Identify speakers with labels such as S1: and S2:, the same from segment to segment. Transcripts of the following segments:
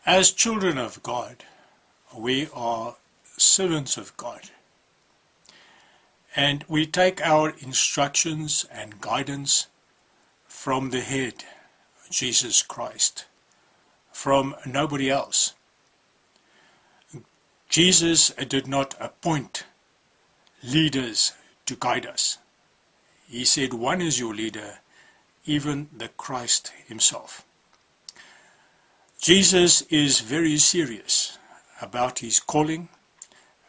S1: As children of God, we are servants of God. And we take our instructions and guidance from the head, Jesus Christ, from nobody else. Jesus did not appoint leaders to guide us. He said one is your leader, even the Christ himself. Jesus is very serious about his calling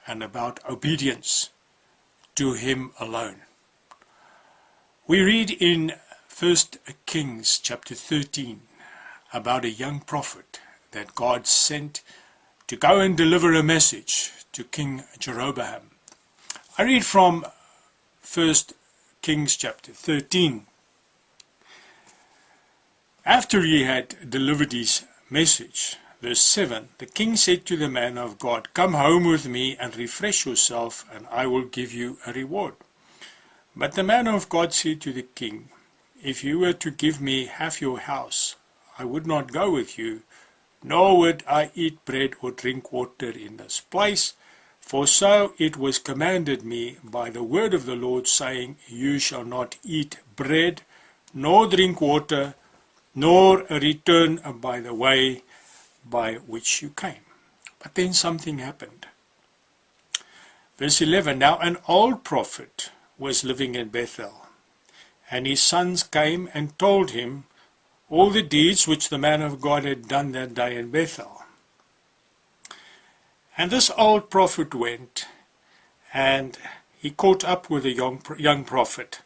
S1: and about obedience to him alone. We read in 1 Kings chapter 13 about a young prophet that God sent to go and deliver a message to King Jeroboam. I read from 1 Kings chapter 13. After he had delivered his message, verse 7, the king said to the man of God, "Come home with me and refresh yourself, and I will give you a reward." But the man of God said to the king, "If you were to give me half your house, I would not go with you, nor would I eat bread or drink water in this place. For so it was commanded me by the word of the Lord, saying, You shall not eat bread, nor drink water, nor return by the way by which you came." But then something happened. Verse 11, Now an old prophet was living in Bethel, and his sons came and told him all the deeds which the man of God had done that day in Bethel. And this old prophet went, and he caught up with a young prophet.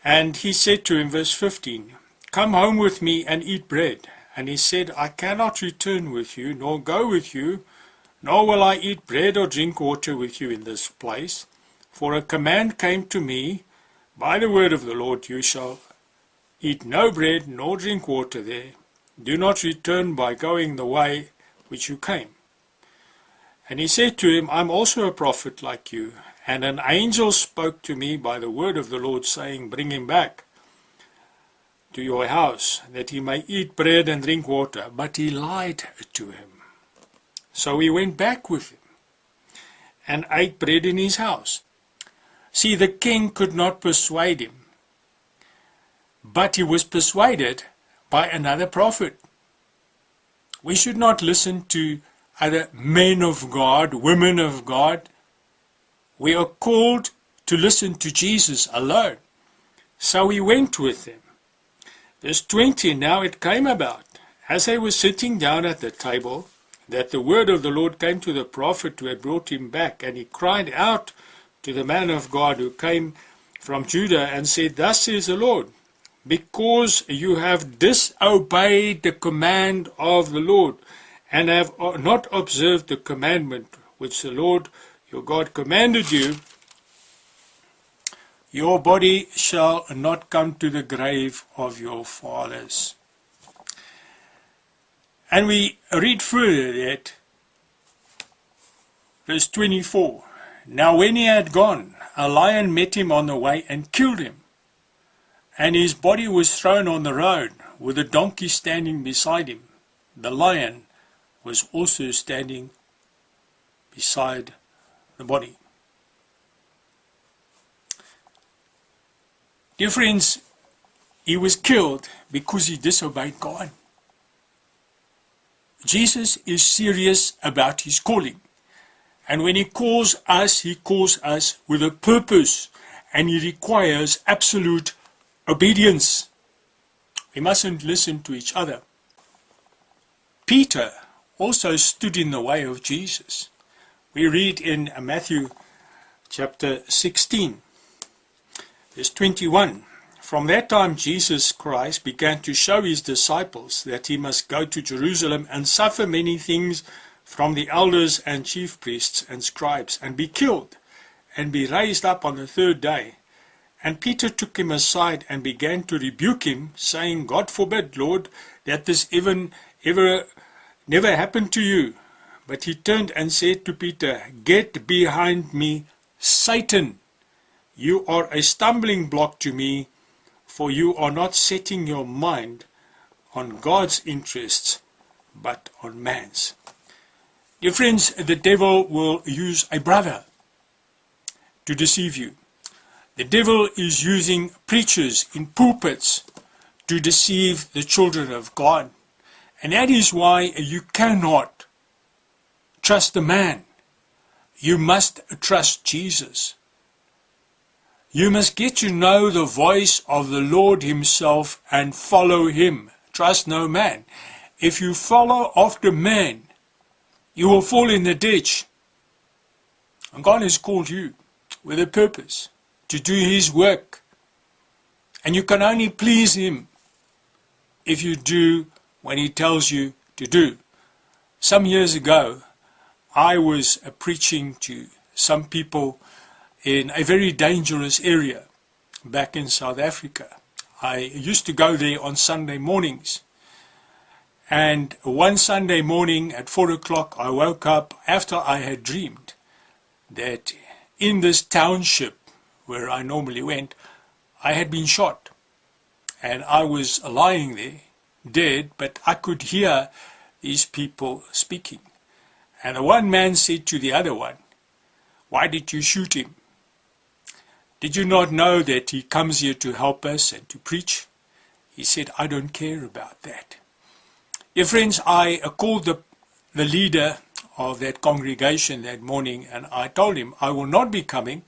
S1: And he said to him, verse 15, "Come home with me and eat bread." And he said, "I cannot return with you, nor go with you, nor will I eat bread or drink water with you in this place. For a command came to me by the word of the Lord, You shall eat no bread, nor drink water there. Do not return by going the way which you came." And he said to him, "I am also a prophet like you, and an angel spoke to me by the word of the Lord, saying, Bring him back to your house, that he may eat bread and drink water." But he lied to him. So he went back with him and ate bread in his house. See, the king could not persuade him, but he was persuaded by another prophet. We should not listen to other men of God, women of God. We are called to listen to Jesus alone. So he went with him. Verse 20, Now it came about, as they were sitting down at the table, that the word of the Lord came to the prophet who had brought him back, and he cried out to the man of God who came from Judah and said, Thus says the Lord, because you have disobeyed the command of the Lord, and have not observed the commandment which the Lord your God commanded you, your body shall not come to the grave of your fathers. And we read further that, verse 24, Now when he had gone, a lion met him on the way and killed him, and his body was thrown on the road, with a donkey standing beside him. The lion was also standing beside the body. Dear friends, he was killed because he disobeyed God. Jesus is serious about his calling. And when he calls us with a purpose, and he requires absolute obedience. We mustn't listen to each other. Peter also stood in the way of Jesus. We read in Matthew chapter 16. Verse 21, From that time Jesus Christ began to show his disciples that he must go to Jerusalem and suffer many things from the elders and chief priests and scribes, and be killed, and be raised up on the third day. And Peter took him aside and began to rebuke him, saying, God forbid, Lord, that this ever never happened to you. But he turned and said to Peter, Get behind me, Satan. You are a stumbling block to me, for you are not setting your mind on God's interests, but on man's. Dear friends, the devil will use a brother to deceive you. The devil is using preachers in pulpits to deceive the children of God. And that is why you cannot trust the man. You must trust Jesus. You must get to know the voice of the Lord himself and follow him. Trust no man. If you follow after man, you will fall in the ditch. And God has called you with a purpose to do his work. And you can only please him if you do what he tells you to do. Some years ago, I was preaching to some people in a very dangerous area back in South Africa. I used to go there on Sunday mornings. And one Sunday morning at 4 o'clock, I woke up after I had dreamed that in this township where I normally went, I had been shot. And I was lying there, dead, but I could hear these people speaking. And the one man said to the other one, "Why did you shoot him? Did you not know that he comes here to help us and to preach?" He said, "I don't care about that." Dear friends, I called the leader of that congregation that morning, and I told him I will not be coming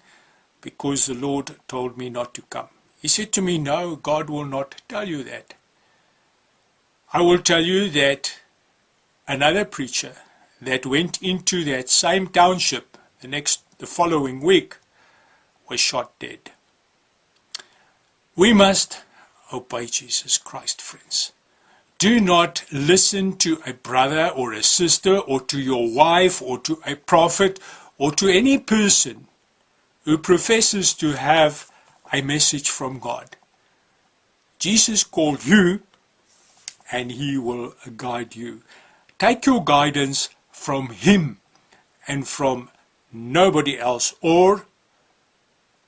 S1: because the Lord told me not to come. He said to me, "No, God will not tell you that. I will tell you that another preacher that went into that same township the following week was shot dead." We must obey Jesus Christ, friends. Do not listen to a brother or a sister or to your wife or to a prophet or to any person who professes to have a message from God. Jesus called you and he will guide you. Take your guidance from him and from nobody else, or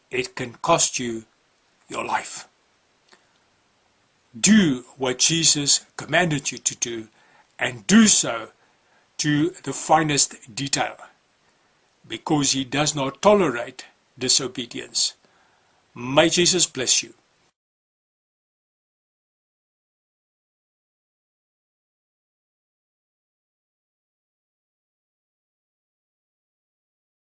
S1: it can cost you your life. Do what Jesus commanded you to do, and do so to the finest detail, because he does not tolerate disobedience. May Jesus bless you.